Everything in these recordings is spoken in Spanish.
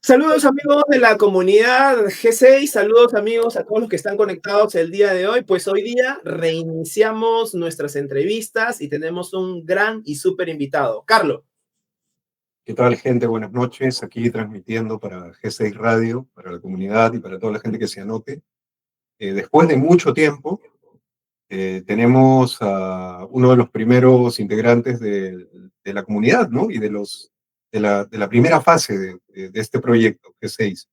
Saludos amigos de la comunidad G6, saludos amigos a todos los que están conectados el día de hoy. Pues hoy día reiniciamos nuestras entrevistas y tenemos un gran y súper invitado. Carlos. ¿Qué tal, gente? Buenas noches. Aquí transmitiendo para G6 Radio, para la comunidad y para toda la gente que se anote. Después de mucho tiempo, tenemos a uno de los primeros integrantes de la comunidad, ¿no? Y de la primera fase de este proyecto, G6.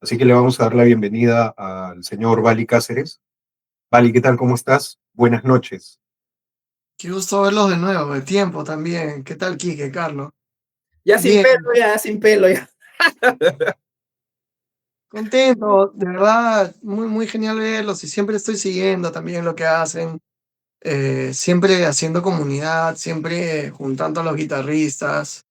Así que le vamos a dar la bienvenida al señor Bali Cáceres. Bali, ¿qué tal? ¿Cómo estás? Buenas noches. Qué gusto verlos de nuevo, de tiempo también. ¿Qué tal, Quique, Carlos? Ya sin Bien, pelo, ya sin pelo, ya. contento, de verdad, muy genial verlos y siempre estoy siguiendo también lo que hacen, siempre haciendo comunidad, siempre juntando a los guitarristas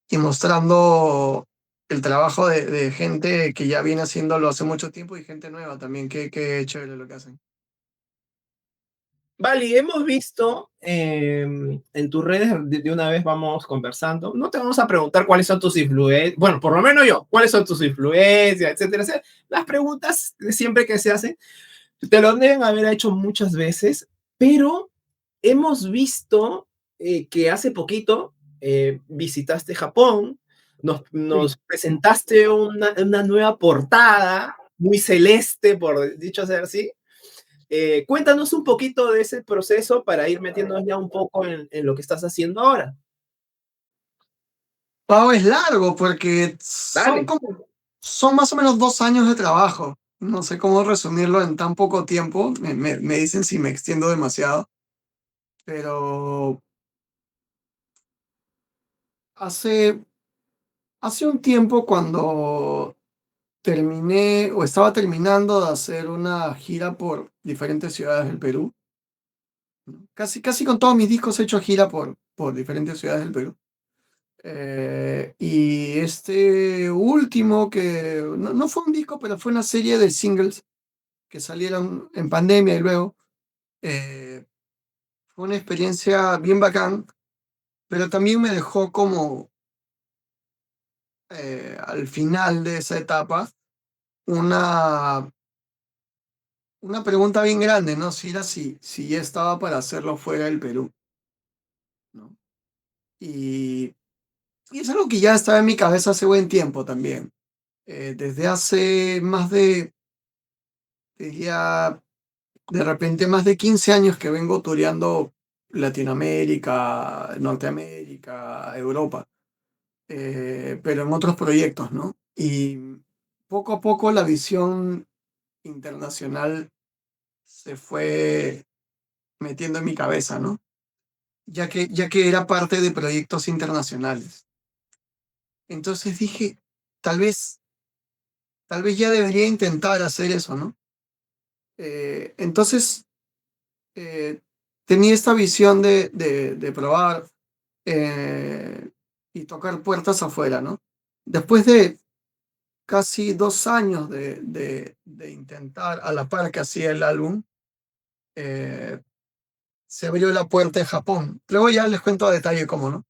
y mostrando el trabajo de gente que ya viene haciéndolo hace mucho tiempo y gente nueva también, qué chévere lo que hacen. Vale, hemos visto en tus redes, de una vez vamos conversando. No te vamos a preguntar cuáles son tus influencias, bueno, por lo menos yo, cuáles son tus influencias, etcétera, etcétera. Las preguntas de siempre que se hacen, te lo deben haber hecho muchas veces, pero hemos visto que hace poquito visitaste Japón, Sí. nos presentaste una nueva portada, muy celeste, por dicho ser así. Cuéntanos un poquito de ese proceso para ir metiéndonos ya un poco en lo que estás haciendo ahora. Pau, es largo porque Dale. son más o menos 2 años de trabajo. No sé cómo resumirlo en tan poco tiempo. Me dicen si me extiendo demasiado. Pero hace, hace un tiempo cuando terminé o estaba terminando de hacer una gira por diferentes ciudades del Perú. ¿No? Casi con todos mis discos he hecho gira por diferentes ciudades del Perú. Y este último que no fue un disco, pero fue una serie de singles que salieron en pandemia y luego eh, fue una experiencia bien bacán, pero también me dejó como al final de esa etapa una, una pregunta bien grande, ¿no? Si era si ya estaba para hacerlo fuera del Perú, ¿no? Y, y es algo que ya estaba en mi cabeza hace buen tiempo también. Desde hace más diría, de repente más de 15 años que vengo tureando Latinoamérica, Norteamérica, Europa, pero en otros proyectos, ¿no? Y poco a poco la visión internacional se fue metiendo en mi cabeza, ¿no? Ya que era parte de proyectos internacionales. Entonces dije, tal vez, tal vez ya debería intentar hacer eso, ¿no? Entonces eh, tenía esta visión de probar eh, y tocar puertas afuera, ¿no? Después de casi 2 años de intentar a la par que hacía el álbum, eh, se abrió la puerta en Japón. Luego ya les cuento a detalle cómo, ¿no?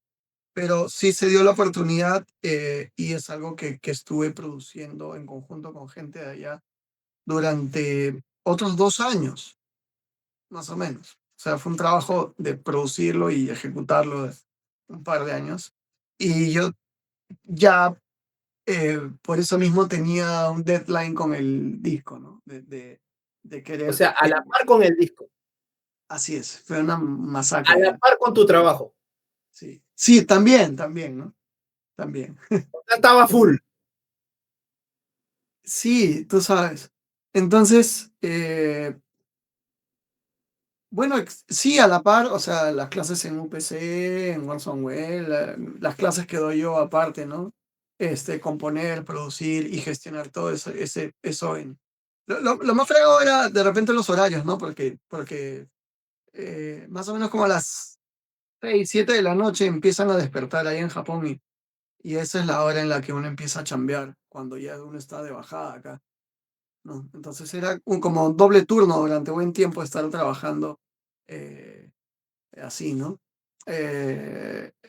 Pero sí se dio la oportunidad y es algo que estuve produciendo en conjunto con gente de allá durante otros 2 años, más o menos. O sea, fue un trabajo de producirlo y ejecutarlo de un par de años. Y yo ya por eso mismo tenía un deadline con el disco, ¿no? De O querer. sea, a la par con el disco, Así es, fue una a la masacre. par con tu trabajo. Sí, sí, también, ¿no? También. O sea, estaba full. Sí, tú sabes. Entonces, bueno, sí, a la par, o sea, las clases en UPC, en Warsonewell, las clases que doy yo aparte, ¿no? Componer, producir y gestionar todo eso lo más fregado era de repente los horarios, ¿no? Porque más o menos como a las 6, 7 de la noche empiezan a despertar ahí en Japón y esa es la hora en la que uno empieza a chambear, cuando ya uno está de bajada acá, ¿no? Entonces era como doble turno durante buen tiempo estar trabajando eh, así, ¿no?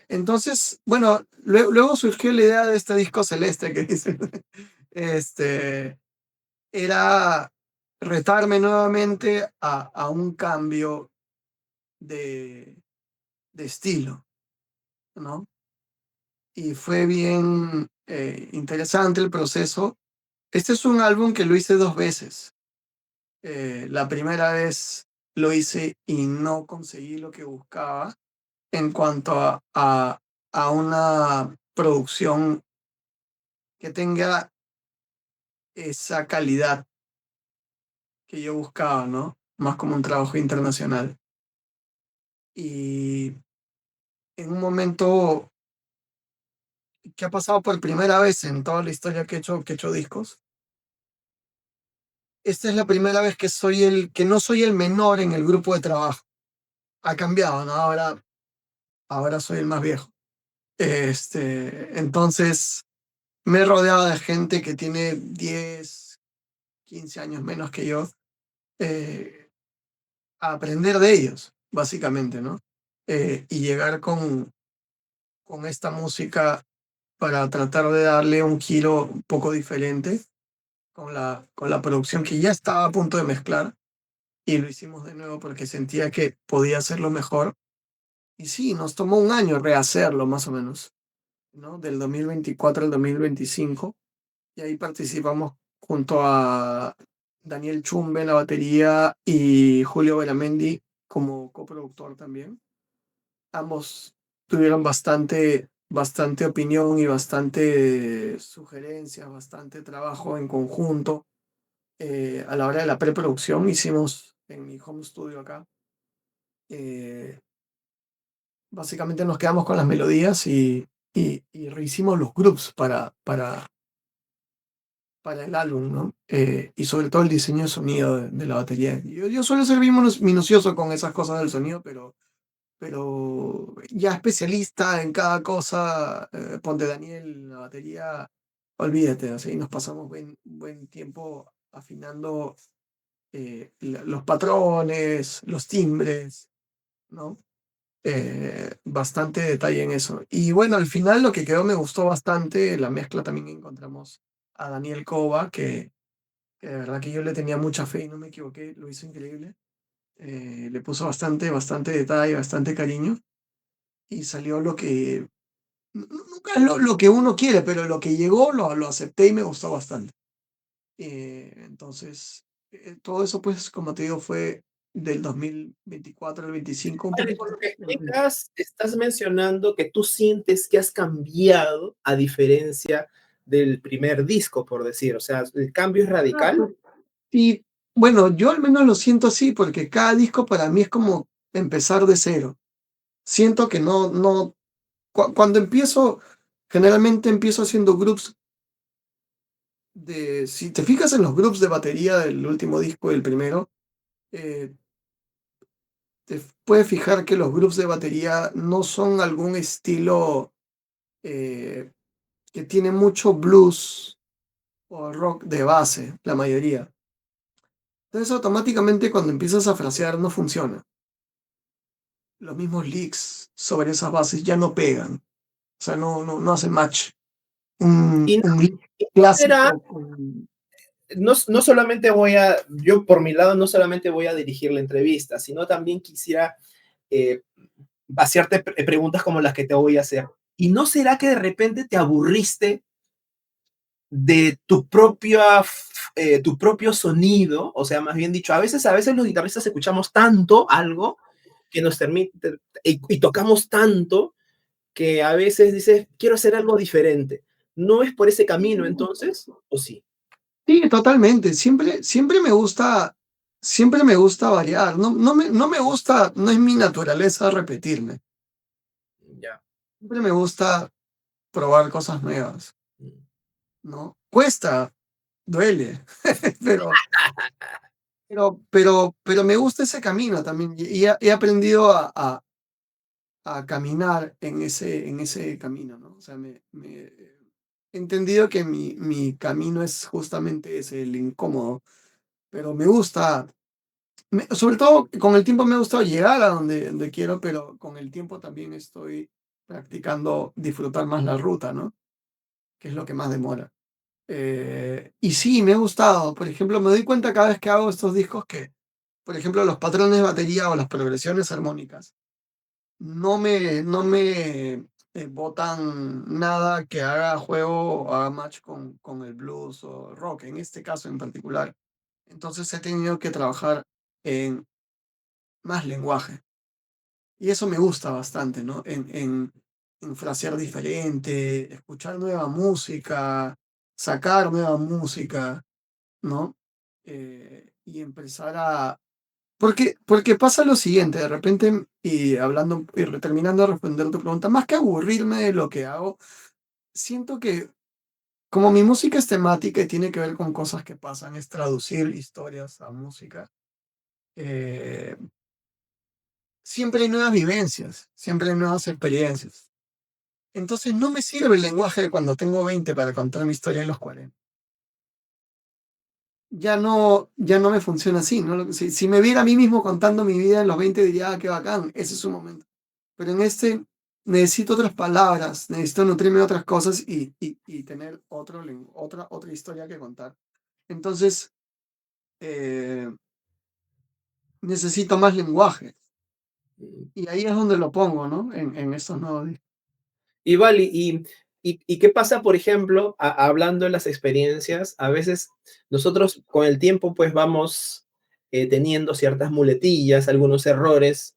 Entonces, bueno, luego surgió la idea de este disco celeste que dicen. Este, era retarme nuevamente a un cambio de, de estilo, ¿no? Y fue bien interesante el proceso. Este es un álbum que lo hice dos veces. La primera vez lo hice y no conseguí lo que buscaba en cuanto a una producción que tenga esa calidad que yo buscaba, ¿no? Más como un trabajo internacional. Y en un momento que ha pasado por primera vez en toda la historia que he hecho discos, esta es la primera vez que no soy el menor en el grupo de trabajo. Ha cambiado, ¿no? Ahora soy el más viejo. Entonces me he rodeado de gente que tiene 10, 15 años menos que yo, eh, a aprender de ellos, básicamente, ¿no? Y llegar con esta música para tratar de darle un giro un poco diferente con la producción que ya estaba a punto de mezclar y lo hicimos de nuevo porque sentía que podía hacerlo mejor. Y sí, nos tomó un año rehacerlo más o menos, ¿no? Del 2024 al 2025. Y ahí participamos junto a Daniel Chumbe en la batería y Julio Beramendi como coproductor también. Ambos tuvieron bastante opinión y bastante sugerencias, bastante trabajo en conjunto. A la hora de la preproducción hicimos en mi home studio acá. eh, Básicamente nos quedamos con las melodías y rehicimos los groups para el álbum, ¿no? Y sobre todo el diseño de sonido de la batería. Yo suelo ser bien minucioso con esas cosas del sonido, pero ya especialista en cada cosa, ponte Daniel en la batería, olvídate, así nos pasamos buen tiempo afinando los patrones, los timbres, ¿no? Bastante detalle en eso. Y bueno, al final lo que quedó me gustó bastante, la mezcla también encontramos a Daniel Cova, que de verdad que yo le tenía mucha fe y no me equivoqué, lo hizo increíble. Le puso bastante detalle, bastante cariño y salió lo que, nunca es lo que uno quiere, pero lo que llegó lo acepté y me gustó bastante. Entonces, todo eso pues, como te digo, fue del 2024 al 25 un Vale, poquito. por lo que explicas, estás mencionando que tú sientes que has cambiado a diferencia del primer disco, por decir. O sea, el cambio es radical. Y bueno, yo al menos lo siento así porque cada disco para mí es como empezar de cero. Siento que cuando empiezo, generalmente empiezo haciendo groups si te fijas en los groups de batería del último disco y el primero, eh, te puedes fijar que los groups de batería no son algún estilo eh, que tiene mucho blues o rock de base, la mayoría. Entonces automáticamente cuando empiezas a frasear no funciona. Los mismos licks sobre esas bases ya no pegan, o sea, no hacen match. Y no, Un lick y no será, clásico con... no solamente yo por mi lado, no solamente voy a dirigir la entrevista, sino también quisiera eh, hacerte preguntas como las que te voy a hacer. ¿Y no será que de repente te aburriste de tu propio sonido? O sea, más bien dicho, a veces los guitarristas escuchamos tanto algo que nos permite y tocamos tanto que a veces dices, quiero hacer algo diferente. ¿No es por ese camino entonces? ¿O sí? Sí, totalmente. Siempre me gusta variar. No me gusta, no es mi naturaleza repetirme. Ya. Siempre me gusta probar cosas nuevas, Mm. ¿no? Cuesta, duele, pero, pero me gusta ese camino también. Y he aprendido a caminar en ese camino, ¿no? O sea, he entendido que mi camino es justamente ese, el incómodo, pero sobre todo con el tiempo me ha gustado llegar a donde quiero, pero con el tiempo también estoy practicando disfrutar más la ruta, ¿no? Que es lo que más demora. Y sí, me ha gustado. Por ejemplo, me doy cuenta cada vez que hago estos discos que, por ejemplo, los patrones de batería o las progresiones armónicas no me botan nada que haga juego o haga match con el blues o rock, en este caso en particular. Entonces he tenido que trabajar en más lenguaje. Y eso me gusta bastante, ¿no? En frasear diferente, escuchar nueva música, sacar nueva música, ¿no? Y empezar a... porque pasa lo siguiente, de repente, y hablando, y terminando de responder tu pregunta, más que aburrirme de lo que hago, siento que como mi música es temática y tiene que ver con cosas que pasan, es traducir historias a música. eh, Siempre hay nuevas vivencias, siempre hay nuevas experiencias. Entonces no me sirve el lenguaje de cuando tengo 20 para contar mi historia en los 40. Ya no me funciona así, ¿no? Si me viera a mí mismo contando mi vida en los 20 diría, ah, qué bacán, ese es su momento. Pero en este necesito otras palabras, necesito nutrirme de otras cosas y tener otra historia que contar. Entonces, eh, necesito más lenguaje. Y ahí es donde lo pongo, ¿no? En estos nuevos discos. Y vale, y qué pasa, por ejemplo, hablando de las experiencias, a veces nosotros con el tiempo pues vamos teniendo ciertas muletillas, algunos errores,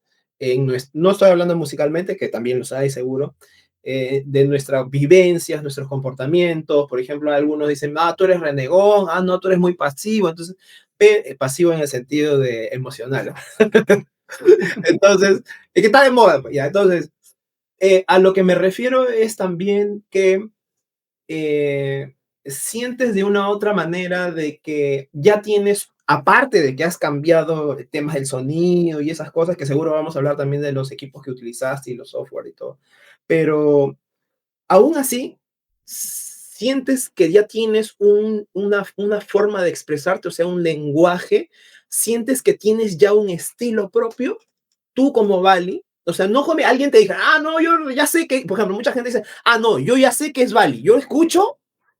no estoy hablando musicalmente, que también los hay seguro, de nuestras vivencias, nuestros comportamientos, por ejemplo, algunos dicen, ah, tú eres renegón, ah, no, tú eres muy pasivo, entonces, pasivo en el sentido de emocional, entonces, es que está de moda, pues, ya, entonces, a lo que me refiero es también que sientes de una u otra manera de que ya tienes, aparte de que has cambiado temas del sonido y esas cosas, que seguro vamos a hablar también de los equipos que utilizaste y los software y todo, pero aún así, sientes que ya tienes una forma de expresarte, o sea, un lenguaje, sientes que tienes ya un estilo propio, tú como Vali, o sea, no como alguien te diga, ah, no, yo ya sé que, por ejemplo, mucha gente dice, ah, no, yo ya sé que es Vali, yo escucho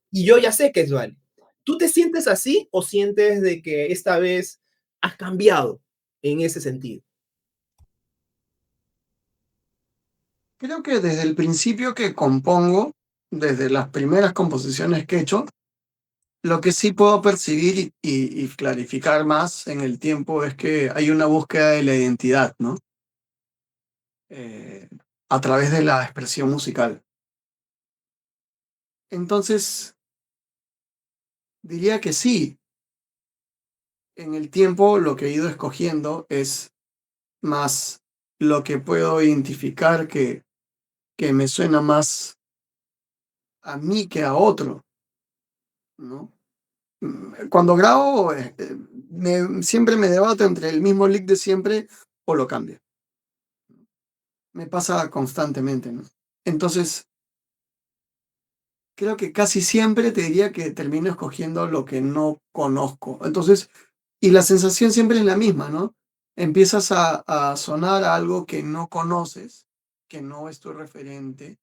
y yo ya sé que es Vali. ¿Tú te sientes así o sientes de que esta vez has cambiado en ese sentido? Creo que desde el principio que compongo, desde las primeras composiciones que he hecho, lo que sí puedo percibir y clarificar más en el tiempo es que hay una búsqueda de la identidad, ¿no? Eh, a través de la expresión musical. Entonces, diría que sí, en el tiempo lo que he ido escogiendo es más lo que puedo identificar que me suena más a mí que a otro, ¿no? Cuando grabo, siempre me debato entre el mismo lick de siempre o lo cambio. Me pasa constantemente, ¿no? Entonces, creo que casi siempre te diría que termino escogiendo lo que no conozco. Entonces, y la sensación siempre es la misma, ¿no? Empiezas a sonar a algo que no conoces, que no es tu referente,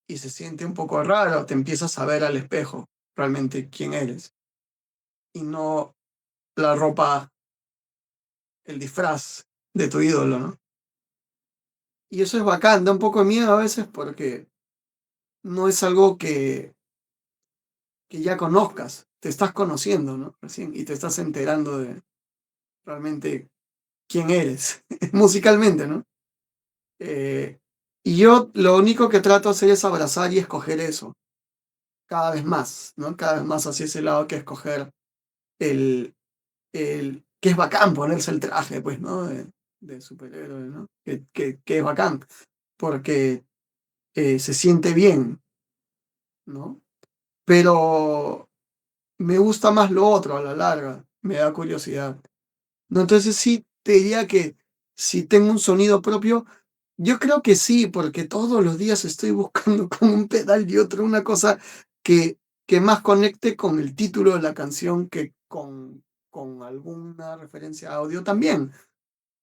y se siente un poco raro, te empiezas a ver al espejo realmente quién eres, y no la ropa, el disfraz de tu ídolo, ¿no? Y eso es bacán, da un poco de miedo a veces porque no es algo que ya conozcas, te estás conociendo, ¿no? Recién, y te estás enterando de realmente quién eres, musicalmente, ¿no? Eh, y yo lo único que trato de hacer es abrazar y escoger eso, cada vez más, ¿no? Cada vez más hacia ese lado que escoger el, que es bacán ponerse el traje, pues, ¿no? De superhéroe, ¿no? Que es bacán, porque se siente bien, ¿no? Pero me gusta más lo otro a la larga, me da curiosidad. No, entonces sí te diría que si tengo un sonido propio, yo creo que sí, porque todos los días estoy buscando con un pedal y otro una cosa que, que más conecte con el título de la canción que con con alguna referencia a audio también.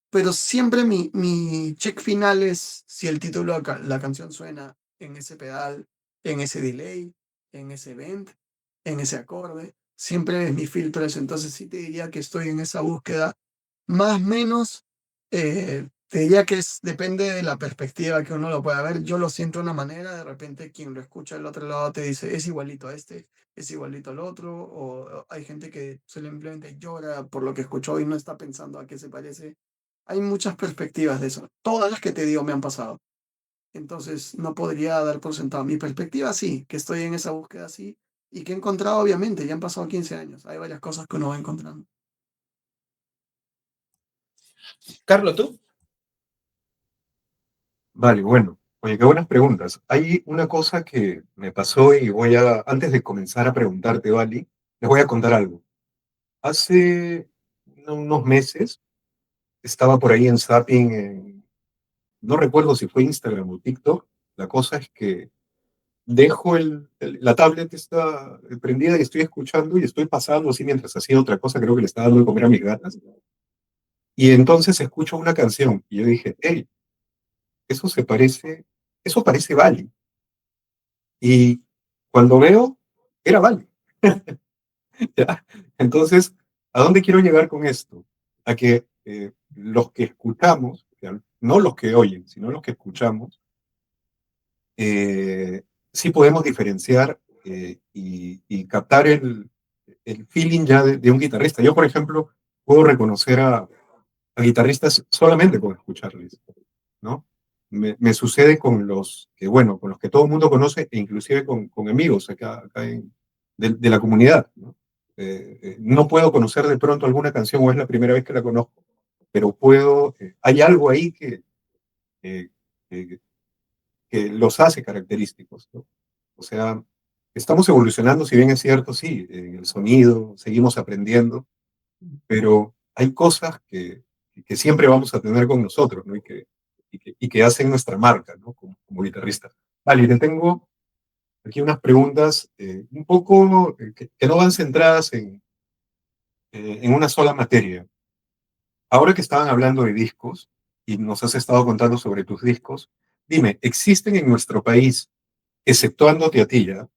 Pero siempre mi check final es si el título de la canción suena en ese pedal, en ese delay, en ese bend, en ese acorde. Siempre es mi filtro eso. Entonces sí te diría que estoy en esa búsqueda. Más o menos, te diría que depende de la perspectiva que uno lo pueda ver. Yo lo siento de una manera, de repente quien lo escucha del otro lado te dice, es igualito a este, es igualito al otro, o hay gente que simplemente llora por lo que escuchó y no está pensando a qué se parece. Hay muchas perspectivas de eso. Todas las que te digo me han pasado. Entonces no podría dar por sentado. Mi perspectiva sí, que estoy en esa búsqueda sí, y que he encontrado obviamente, ya han pasado 15 años. Hay varias cosas que uno va encontrando. Carlos, ¿tú? Vale, bueno. Oye, qué buenas preguntas. Hay una cosa que me pasó y antes de comenzar a preguntarte, Vali, les voy a contar algo. Hace unos meses estaba por ahí en Zapping, no recuerdo si fue Instagram o TikTok. La cosa es que dejo la tablet está prendida y estoy escuchando y estoy pasando así mientras hacía otra cosa, creo que le estaba dando de comer a mis gatas. Y entonces escucho una canción y yo dije, hey, eso se parece, eso parece Vali. Y cuando veo, era Vali. ¿Ya? Entonces, ¿a dónde quiero llegar con esto? A que los que escuchamos, no los que oyen, sino los que escuchamos, sí podemos diferenciar y captar el feeling ya de un guitarrista. Yo, por ejemplo, puedo reconocer a guitarristas solamente con escucharles, ¿no? Me sucede con los que, bueno, con los que todo el mundo conoce e inclusive con amigos acá de la comunidad, ¿no? No puedo conocer de pronto alguna canción o es la primera vez que la conozco, pero hay algo ahí eh, que, que los hace característicos, ¿no? O sea, estamos evolucionando, si bien es cierto, sí, en el sonido, seguimos aprendiendo, pero hay cosas que siempre vamos a tener con nosotros, ¿no? Y que hacen nuestra marca, ¿no? Como guitarrista. Vale, te tengo aquí unas preguntas un poco que no van centradas en una sola materia. Ahora que estaban hablando de discos y nos has estado contando sobre tus discos, dime, ¿existen en nuestro país, exceptuándote a ti ya,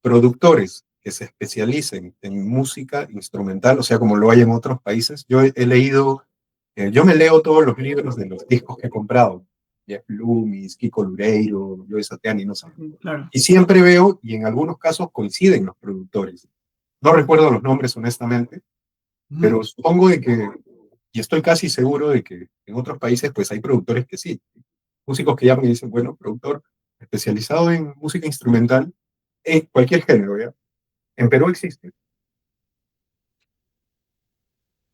productores que se especialicen en música instrumental, o sea, como lo hay en otros países? Yo he leído, yo me leo todos los libros de los discos que he comprado, Jeff Loomis, Kiko Loureiro, Joe Satriani, no sé. Claro. Y siempre veo, y en algunos casos coinciden los productores. No recuerdo los nombres, honestamente, pero supongo de que, y estoy casi seguro de que en otros países, pues hay productores que sí. Músicos que llaman y dicen, bueno, productor especializado en música instrumental, en cualquier género, ¿ya? En Perú existe.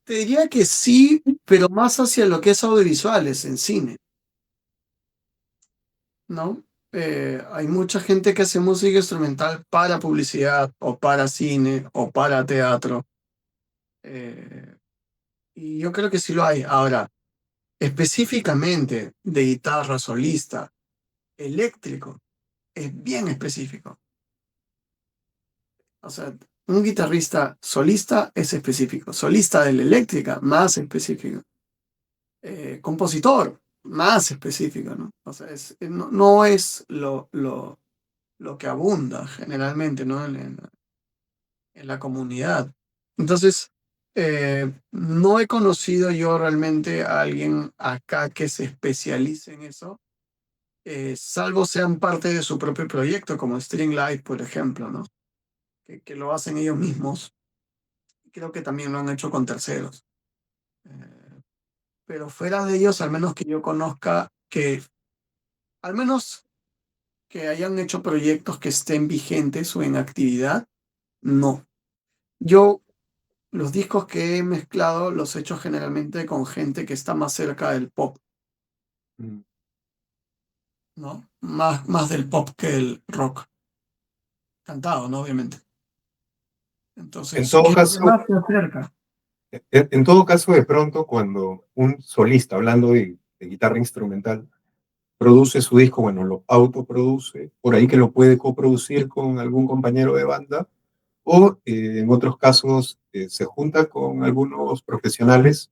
Te diría que sí, pero más hacia lo que es audiovisuales en cine, ¿no? Hay mucha gente que hace música instrumental para publicidad o para cine o para teatro. eh, y yo creo que sí lo hay. Ahora, específicamente de guitarra solista, eléctrico, es bien específico. O sea, un guitarrista solista es específico. Solista de la eléctrica, más específico. Compositor, más específico, ¿no? O sea, no es lo que abunda generalmente, ¿no? En la comunidad. Entonces, no he conocido yo realmente a alguien acá que se especialice en eso, salvo sean parte de su propio proyecto, como Stringlight, por ejemplo, ¿no? Que lo hacen ellos mismos. Creo que también lo han hecho con terceros. Pero fuera de ellos, al menos que yo conozca, al menos que hayan hecho proyectos que estén vigentes o en actividad, no. Yo los discos que he mezclado los he hecho generalmente con gente que está más cerca del pop, Mm. ¿no? Más del pop que el rock. Cantado, ¿no? Obviamente. En Entonces, todo ¿qué es lo que caso, más se acerca? en todo caso, de pronto, cuando un solista, hablando de guitarra instrumental, produce su disco, bueno, lo autoproduce, por ahí que lo puede coproducir con algún compañero de banda, o en otros casos se junta con algunos profesionales,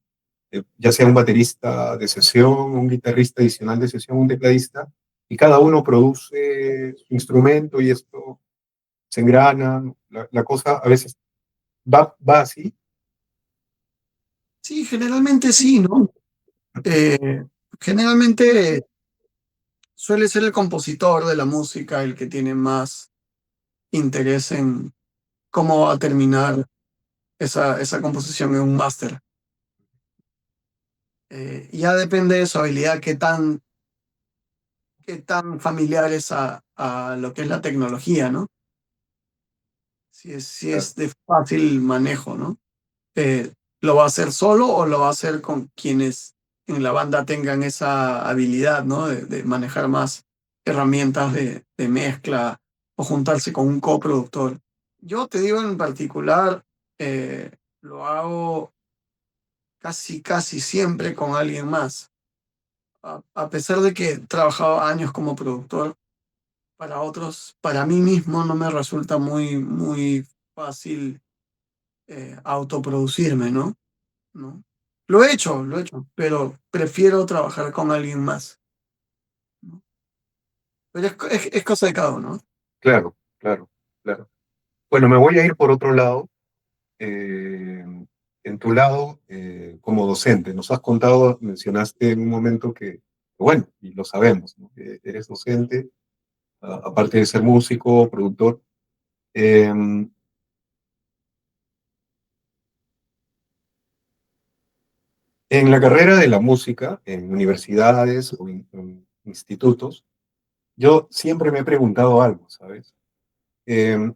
ya sea un baterista de sesión, un guitarrista adicional de sesión, un tecladista, y cada uno produce su instrumento y esto se engrana. La cosa a veces va así. Sí, generalmente sí, ¿no? Eh, Generalmente suele ser el compositor de la música el que tiene más interés en cómo va a terminar esa composición en un máster. Ya depende de su habilidad, qué tan familiar es a lo que es la tecnología, ¿no? Si es de fácil manejo, ¿no? ¿Lo va a hacer solo o lo va a hacer con quienes en la banda tengan esa habilidad, ¿no? De manejar más herramientas de mezcla o juntarse con un coproductor. Yo te digo en particular, lo hago casi siempre con alguien más. A pesar de que he trabajado años como productor, para otros, para mí mismo no me resulta muy fácil autoproducirme, ¿no? ¿No? Lo he hecho, pero prefiero trabajar con alguien más, ¿no? Pero es cosa de cada uno, ¿no? Claro, claro, claro. Bueno, me voy a ir por otro lado. Eh, en tu lado, como docente, nos has contado, mencionaste en un momento que, bueno, y lo sabemos, ¿no? Que eres docente, aparte de ser músico, productor. Eh, en la carrera de la música, en universidades o en institutos, yo siempre me he preguntado algo, ¿sabes? Eh,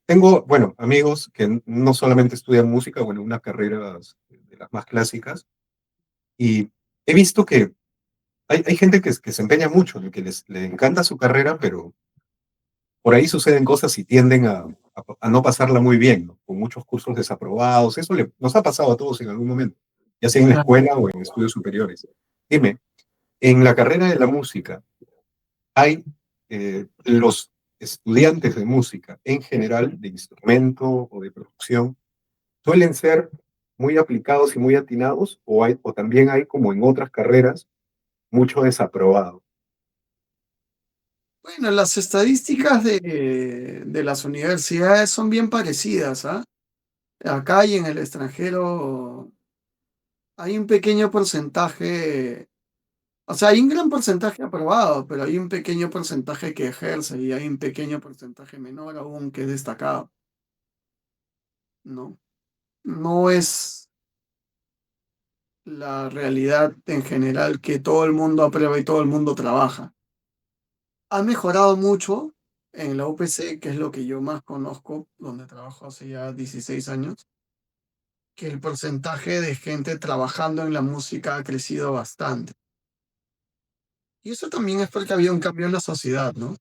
Tengo, bueno, amigos que no solamente estudian música, bueno, unas carreras de las más clásicas, y he visto que hay gente que se empeña mucho, que le encanta su carrera, pero por ahí suceden cosas y tienden a no pasarla muy bien, ¿no? Con muchos cursos desaprobados. Eso nos ha pasado a todos en algún momento, ya sea en la Claro. escuela o en estudios superiores. Dime, en la carrera de la música, hay los estudiantes de música en general, de instrumento o de producción, suelen ser muy aplicados y muy atinados, o también hay, como en otras carreras, mucho desaprobado. Bueno, las estadísticas de las universidades son bien parecidas, ¿ah? Acá y en el extranjero hay un pequeño porcentaje, o sea, hay un gran porcentaje aprobado, pero hay un pequeño porcentaje que ejerce y hay un pequeño porcentaje menor aún que es destacado, ¿no? No es la realidad en general que todo el mundo aprueba y todo el mundo trabaja. Ha mejorado mucho en la UPC, que es lo que yo más conozco, donde trabajo hace ya 16 años, que el porcentaje de gente trabajando en la música ha crecido bastante. Y eso también es porque había un cambio en la sociedad, ¿no?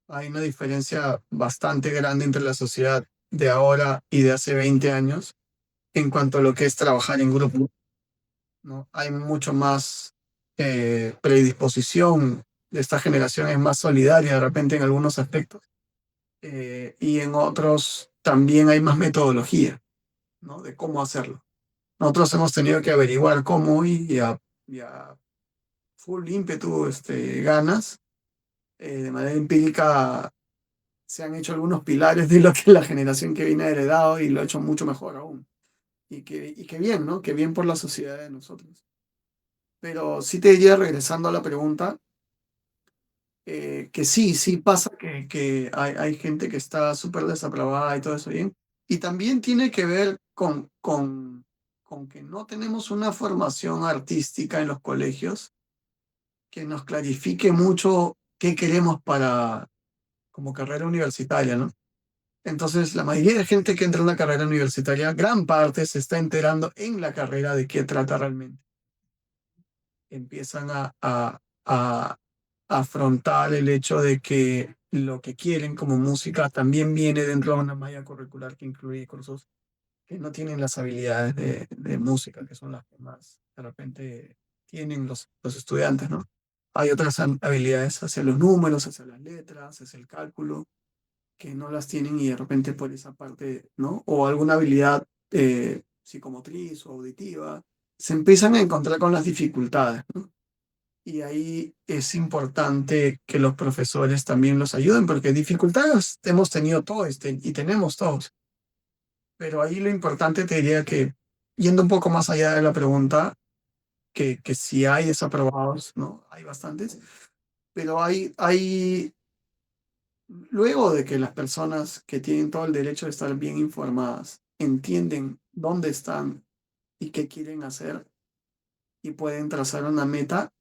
Hay una diferencia bastante grande entre la sociedad de ahora y de hace 20 años en cuanto a lo que es trabajar en grupo, ¿no? Hay mucho más predisposición. Esta generación es más solidaria de repente en algunos aspectos, y en otros también hay más metodología, ¿no? De cómo hacerlo. Nosotros hemos tenido que averiguar cómo y a full ímpetu, ganas, de manera empírica se han hecho algunos pilares de lo que la generación que viene ha heredado y lo ha hecho mucho mejor aún. Y que bien, ¿no? Que bien por la sociedad de nosotros. Pero sí te diría, regresando a la pregunta, que sí pasa que hay gente que está súper desaprobada y todo eso bien. Y también tiene que ver con que no tenemos una formación artística en los colegios que nos clarifique mucho qué queremos para como carrera universitaria, ¿no? Entonces, la mayoría de gente que entra en una carrera universitaria, gran parte se está enterando en la carrera de qué trata realmente. Empiezan a afrontar el hecho de que lo que quieren como música también viene dentro de una malla curricular que incluye cursos que no tienen las habilidades de música, que son las que más de repente tienen los estudiantes, ¿no? Hay otras habilidades hacia los números, hacia las letras, hacia el cálculo, que no las tienen y de repente por esa parte, ¿no? O alguna habilidad psicomotriz o auditiva, se empiezan a encontrar con las dificultades, ¿no? Y ahí es importante que los profesores también los ayuden, porque dificultades hemos tenido todos y tenemos todos. Pero ahí lo importante te diría que, yendo un poco más allá de la pregunta, que si hay desaprobados, ¿no? Hay bastantes, pero luego de que las personas que tienen todo el derecho de estar bien informadas entienden dónde están y qué quieren hacer y pueden trazar una meta,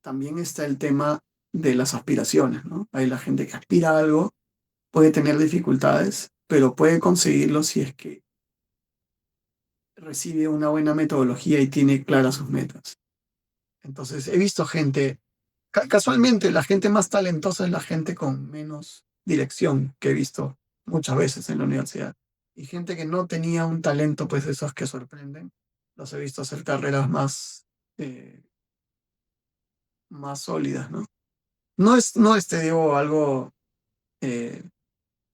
también está el tema de las aspiraciones, ¿no? Hay la gente que aspira a algo, puede tener dificultades, pero puede conseguirlo si es que recibe una buena metodología y tiene claras sus metas. Entonces, he visto gente, casualmente, la gente más talentosa es la gente con menos dirección que he visto muchas veces en la universidad. Y gente que no tenía un talento, pues esos que sorprenden, los he visto hacer carreras eh, más sólidas, ¿no? No es, te digo, algo eh,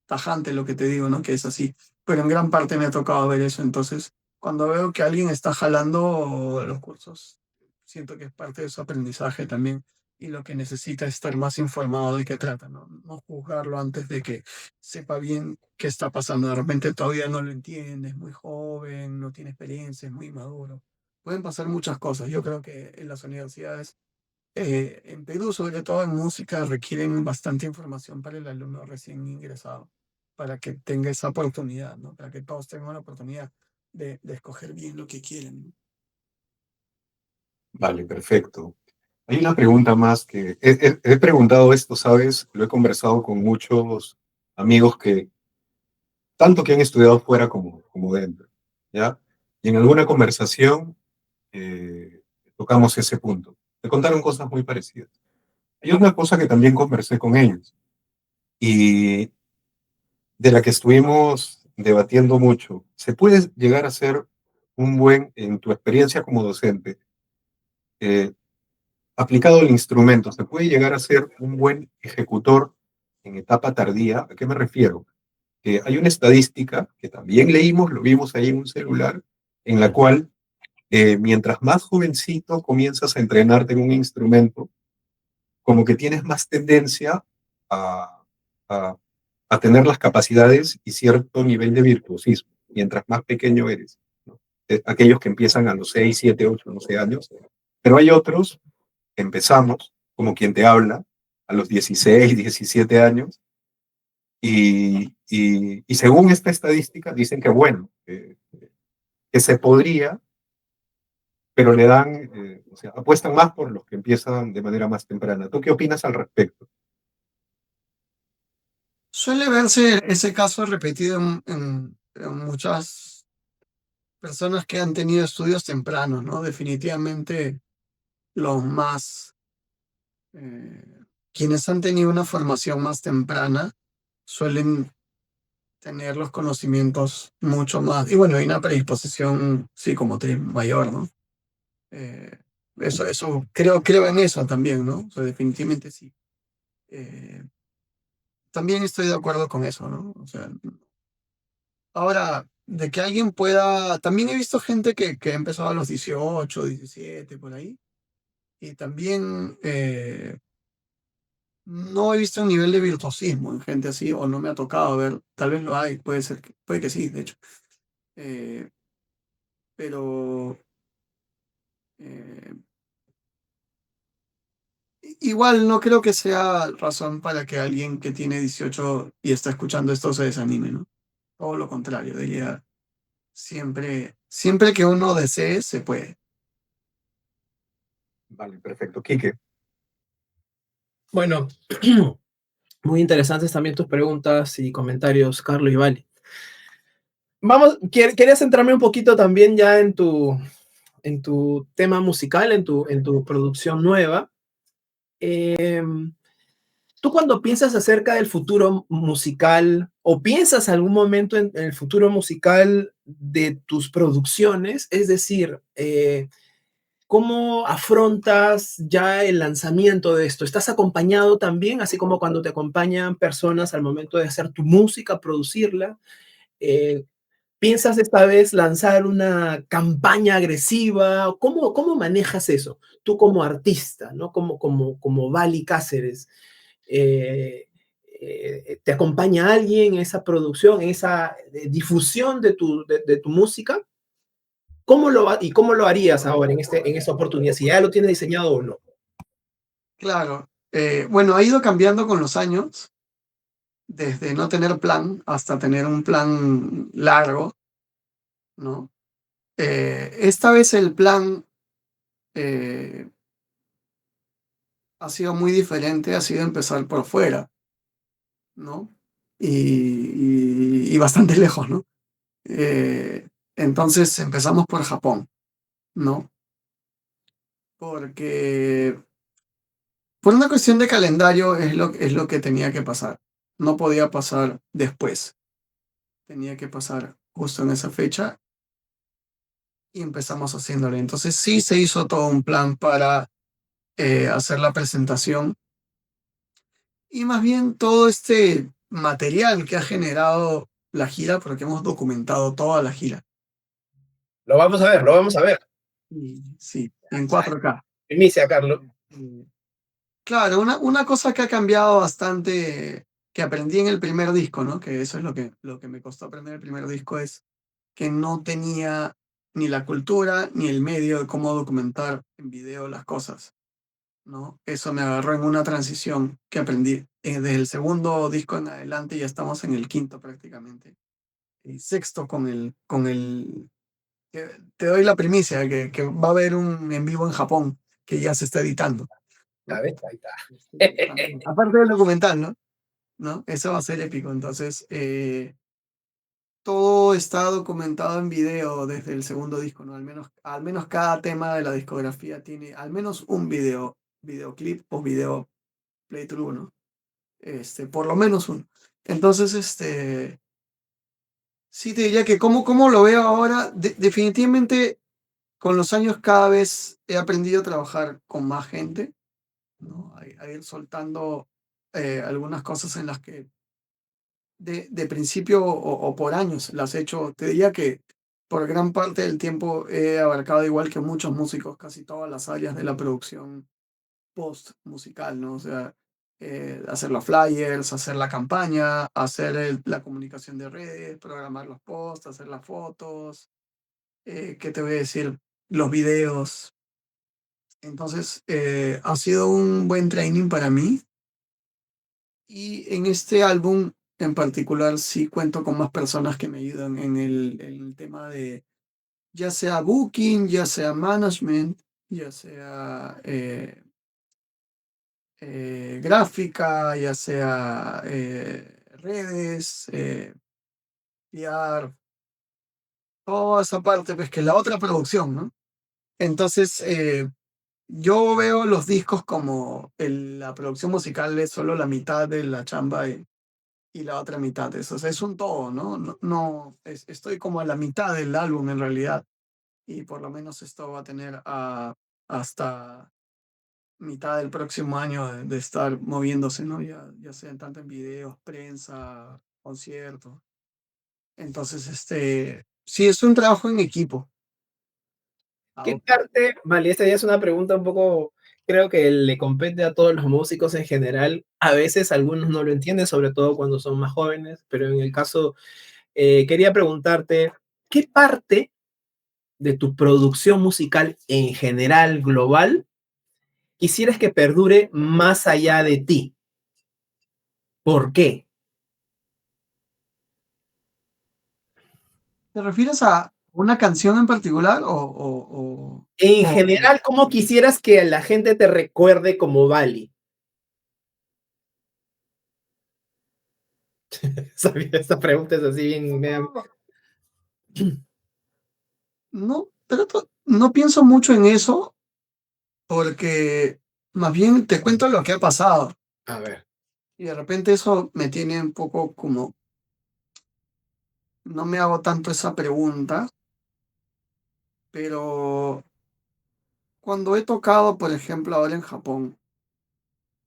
tajante lo que te digo, ¿no? Que es así, pero en gran parte me ha tocado ver eso. Entonces, cuando veo que alguien está jalando los cursos, siento que es parte de su aprendizaje también y lo que necesita es estar más informado de qué trata, ¿no? No juzgarlo antes de que sepa bien qué está pasando. De repente todavía no lo entiende, es muy joven, no tiene experiencia, es muy maduro. Pueden pasar muchas cosas. Yo creo que en las universidades en Perú, sobre todo en música, requieren bastante información para el alumno recién ingresado, para que tenga esa oportunidad, ¿no? Para que todos tengan la oportunidad de escoger bien lo que quieren, ¿no? Vale, perfecto. Hay una pregunta más que he preguntado esto, ¿sabes? Lo he conversado con muchos amigos que, tanto que han estudiado fuera como dentro, ¿ya? Y en alguna conversación tocamos ese punto. Me contaron cosas muy parecidas. Hay una cosa que también conversé con ellos y de la que estuvimos debatiendo mucho. ¿Se puede llegar a ser en tu experiencia como docente, eh, aplicado al instrumento, se puede llegar a ser un buen ejecutor en etapa tardía? ¿A qué me refiero? Que hay una estadística que también leímos, lo vimos ahí en un celular, en la cual mientras más jovencito comienzas a entrenarte en un instrumento, como que tienes más tendencia a, a, a tener las capacidades y cierto nivel de virtuosismo, mientras más pequeño eres, ¿no? Aquellos que empiezan a los 6 7 8 no sé años, pero hay otros que empezamos, como quien te habla, a los 16 17 años, y según esta estadística dicen que bueno, que se podría, pero le dan, o sea, apuestan más por los que empiezan de manera más temprana. ¿Tú qué opinas al respecto? Suele verse ese caso repetido en muchas personas que han tenido estudios tempranos, ¿no? Definitivamente los más, quienes han tenido una formación más temprana suelen tener los conocimientos mucho más. Y bueno, hay una predisposición psicomotriz mayor, ¿no? Eh, eso, creo en eso también, ¿no? O sea, definitivamente sí. Eh, también estoy de acuerdo con eso, ¿no? O sea, ahora, de que alguien pueda, también he visto gente que ha empezado a los 18 17 por ahí, y también no he visto un nivel de virtuosismo en gente así, o no me ha tocado ver, tal vez lo hay, puede que sí, de hecho. Eh, pero eh, igual no creo que sea razón para que alguien que tiene 18 y está escuchando esto se desanime, ¿no? Todo lo contrario, diría, siempre que uno desee, se puede. Vale, perfecto. Quique, Bueno, muy interesantes también tus preguntas y comentarios, Carlos y Vali. Quería centrarme un poquito también ya en tu tema musical, en tu producción nueva. Tú cuando piensas acerca del futuro musical o piensas algún momento en el futuro musical de tus producciones, es decir, ¿Cómo afrontas ya el lanzamiento de esto? ¿Estás acompañado también, así como cuando te acompañan personas al momento de hacer tu música, producirla? Eh, ¿Piensas esta vez lanzar una campaña agresiva? ¿Cómo manejas eso? Tú como artista, ¿no? Como Vali Cáceres, eh, ¿te acompaña alguien en esa producción, en esa difusión de tu música? ¿Cómo lo harías ahora en esta oportunidad? Si ya lo tienes diseñado o no. Claro. Bueno, ha ido cambiando con los años, desde no tener plan hasta tener un plan largo, ¿no? Esta vez el plan eh, ha sido muy diferente, ha sido empezar por fuera, ¿no? Y bastante lejos, ¿no? Eh, entonces empezamos por Japón, ¿no? Porque por una cuestión de calendario es lo que tenía que pasar. No podía pasar después, tenía que pasar justo en esa fecha y empezamos haciéndole. Entonces sí se hizo todo un plan para hacer la presentación y más bien todo este material que ha generado la gira, porque hemos documentado toda la gira. Lo vamos a ver, lo vamos a ver. Y, sí, en 4K. Inicia, Carlos. Eh, Claro, una cosa que ha cambiado bastante, que aprendí en el primer disco, ¿no? Que eso es lo que me costó aprender el primer disco, es que no tenía ni la cultura ni el medio de cómo documentar en video las cosas, ¿no? Eso me agarró en una transición que aprendí. Desde el segundo disco en adelante ya estamos en el quinto prácticamente. Y sexto te doy la primicia, que va a haber un en vivo en Japón que ya se está editando, A ¿no? ver, ahí está. También, aparte del documental, ¿no? ¿No? Eso va a ser épico. Entonces, todo está documentado en video desde el segundo disco, ¿no? Al menos cada tema de la discografía tiene al menos un videoclip o video playthrough, ¿no? Por lo menos uno. Entonces, sí te diría que cómo lo veo ahora, definitivamente con los años cada vez he aprendido a trabajar con más gente, ¿no? A ir soltando algunas cosas en las que de principio o por años las he hecho. Te diría que por gran parte del tiempo he abarcado, igual que muchos músicos, casi todas las áreas de la producción post musical, ¿no? O sea, hacer los flyers, hacer la campaña, hacer la comunicación de redes, programar los posts, hacer las fotos, ¿qué te voy a decir? Los videos. Entonces, ha sido un buen training para mí. Y en este álbum en particular sí cuento con más personas que me ayudan en el tema de ya sea booking, ya sea management, ya sea gráfica, ya sea redes, PR, toda esa parte, pues que es la otra producción, ¿no? Entonces, yo veo los discos como la producción musical es solo la mitad de la chamba y la otra mitad de eso. O sea, es un todo, ¿no? Estoy como a la mitad del álbum en realidad. Y por lo menos esto va a tener hasta mitad del próximo año de estar moviéndose, ¿no? Ya sea tanto en videos, prensa, conciertos. Entonces, sí, es un trabajo en equipo. ¿Qué parte, vale, esta ya es una pregunta un poco, creo que le compete a todos los músicos en general. A veces algunos no lo entienden, sobre todo cuando son más jóvenes, pero en el caso, quería preguntarte, ¿qué parte de tu producción musical en general, global, quisieras que perdure más allá de ti? ¿Por qué? ¿Te refieres a una canción en particular En o- general, ¿cómo quisieras que la gente te recuerde como Bali? Sabía, esta pregunta es así bien... No, no pienso mucho en eso porque más bien te cuento lo que ha pasado A ver. y de repente eso me tiene un poco como, no me hago tanto esa pregunta, pero cuando he tocado, por ejemplo, ahora en Japón,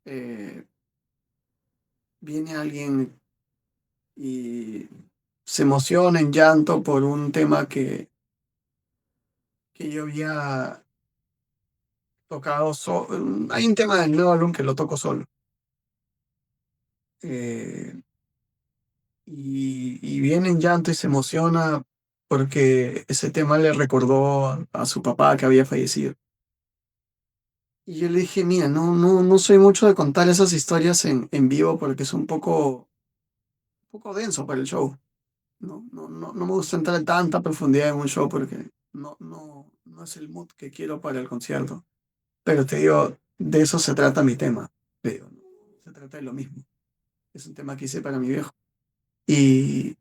eh, viene alguien y se emociona en llanto por un tema que yo había tocado solo. Hay un tema del nuevo álbum que lo toco solo. eh, y viene en llanto y se emociona porque ese tema le recordó a su papá que había fallecido. Y yo le dije, mira, no soy mucho de contar esas historias en vivo porque es un poco denso para el show. No me gusta entrar en tanta profundidad en un show porque no es el mood que quiero para el concierto. Pero te digo, de eso se trata mi tema. Te digo, no se trata de lo mismo. Es un tema que hice para mi viejo. Y,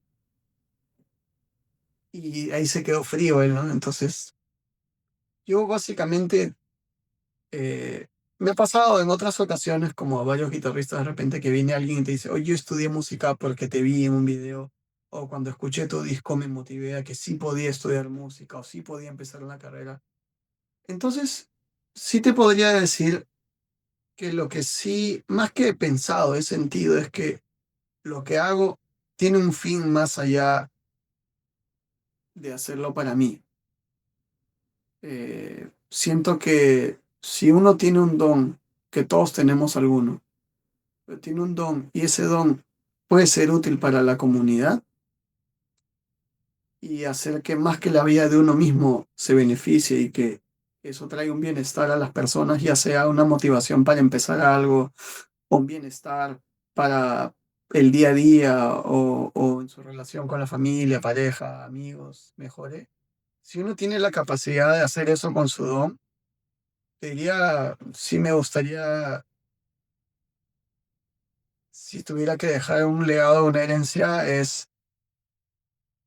y ahí se quedó frío él, ¿no? Entonces, yo básicamente me ha pasado en otras ocasiones, como a varios guitarristas, de repente que viene alguien y te dice, oye, yo estudié música porque te vi en un video, o cuando escuché tu disco me motivé a que sí podía estudiar música, o sí podía empezar una carrera. Entonces, sí te podría decir que lo que sí, más que he pensado, he sentido, es que lo que hago tiene un fin más allá de hacerlo para mí. Siento que si uno tiene un don, que todos tenemos alguno, pero tiene un don y ese don puede ser útil para la comunidad y hacer que más que la vida de uno mismo se beneficie y que eso traiga un bienestar a las personas, ya sea una motivación para empezar algo, o un bienestar para el día a día o en su relación con la familia, pareja, amigos, mejore. Si uno tiene la capacidad de hacer eso con su don, te diría, sí me gustaría, si tuviera que dejar un legado, una herencia, es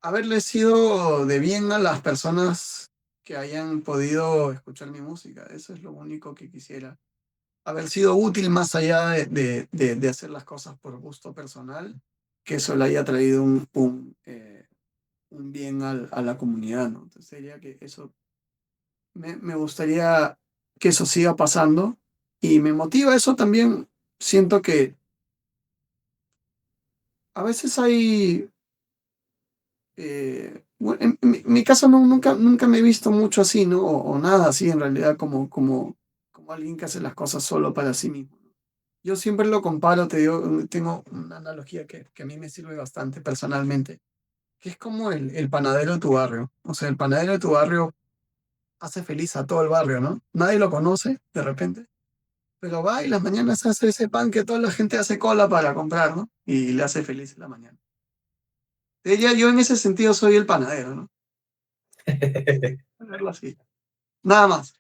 haberle sido de bien a las personas que hayan podido escuchar mi música. Eso es lo único que quisiera. Haber sido útil más allá de hacer las cosas por gusto personal, que eso le haya traído un bien a la comunidad, ¿no? Entonces sería que eso, me gustaría que eso siga pasando y me motiva eso también. Siento que a veces hay bueno, en mi caso nunca me he visto mucho así, ¿no? O nada así en realidad como alguien que hace las cosas solo para sí mismo. Yo siempre lo comparo, te digo, tengo una analogía que a mí me sirve bastante personalmente, que es como el panadero de tu barrio. O sea, el panadero de tu barrio hace feliz a todo el barrio, ¿no? Nadie lo conoce de repente, pero va y las mañanas hace ese pan que toda la gente hace cola para comprar, ¿no? Y le hace feliz la mañana. Ella, yo en ese sentido soy el panadero, ¿no? Ponerlo así. Nada más.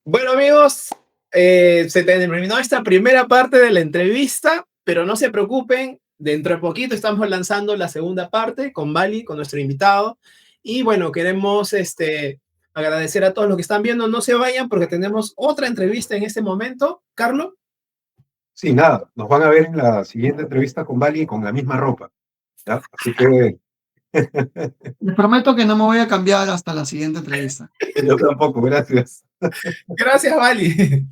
Bueno, amigos, se terminó esta primera parte de la entrevista, pero no se preocupen, dentro de poquito estamos lanzando la segunda parte con Bali, con nuestro invitado. Y bueno, queremos agradecer a todos los que están viendo. No se vayan porque tenemos otra entrevista en este momento. Carlos. Sí, nada, nos van a ver en la siguiente entrevista con Bali con la misma ropa, ¿ya? Así que Les prometo que no me voy a cambiar hasta la siguiente entrevista. yo tampoco, gracias. Gracias, Bali.